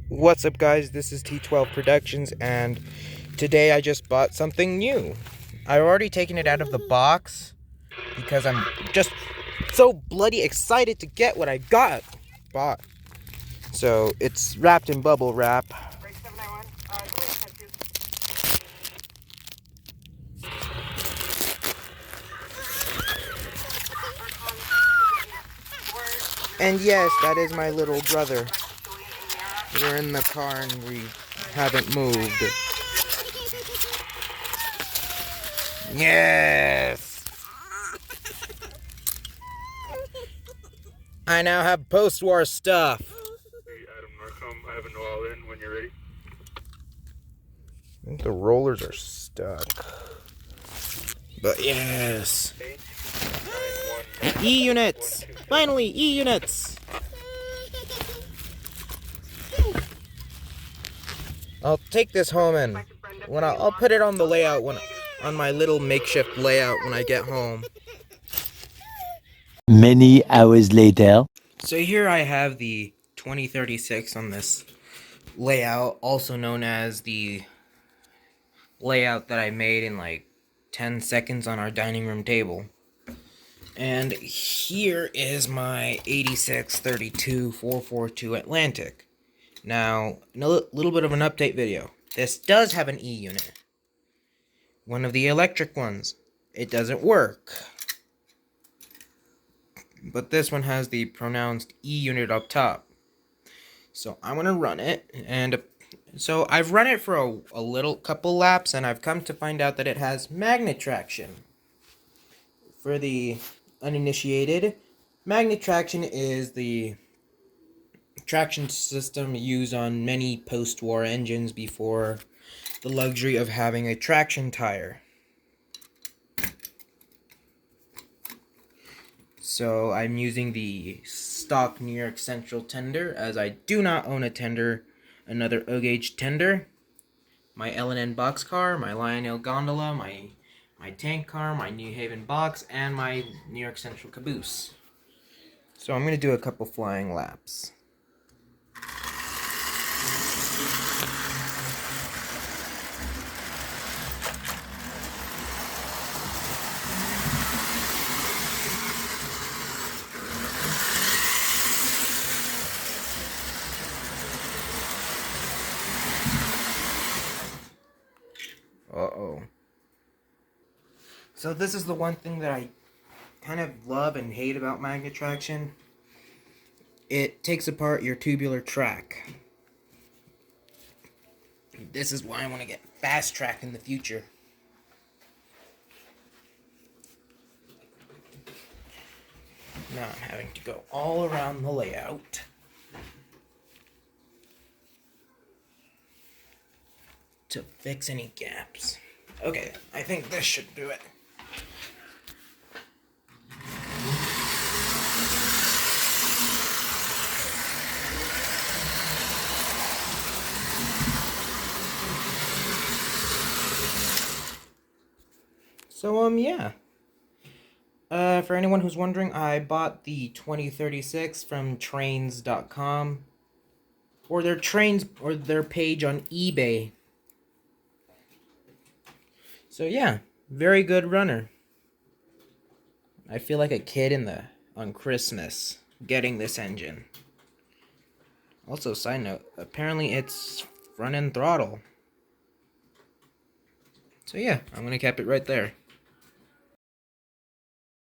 What's up, guys? This is T12 Productions, and today I just bought something new. I've already taken it out of the box because I'm just so bloody excited to get what I bought. So it's wrapped in bubble wrap. And yes, that is my little brother. We're in the car and we haven't moved. Yes! I now have post-war stuff. I have a all in when you're ready. I think the rollers are stuck. But yes. E-units! Finally, E-units! I'll take this home and I'll put it on the layout on my little makeshift layout when I get home. Many hours later. So here I have the 2036 on this layout, also known as the layout that I made in like 10 seconds on our dining room table. And here is my 8632-442 Atlantic. Now, a little bit of an update video. This does have an E unit. One of the electric ones. It doesn't work. But this one has the pronounced E unit up top. So I'm going to run it. And so I've run it for a little couple laps, and I've come to find out that it has magnet traction. For the uninitiated, magnet traction is the traction system used on many post-war engines before the luxury of having a traction tire. So I'm using the stock New York Central tender, as I do not own another O-gauge tender. My L&N boxcar, my Lionel gondola, my tank car, my New Haven box, and my New York Central caboose. So I'm going to do a couple flying laps. Uh-oh. So this is the one thing that I kind of love and hate about magnet traction. It takes apart your tubular track. This is why I want to get fast track in the future. Now I'm having to go all around the layout to fix any gaps. Okay, I think this should do it. So, yeah. For anyone who's wondering, I bought the 2036 from trains.com or their page on eBay. So yeah, very good runner. I feel like a kid on Christmas getting this engine. Also, side note, apparently it's front end throttle. So yeah, I'm gonna cap it right there.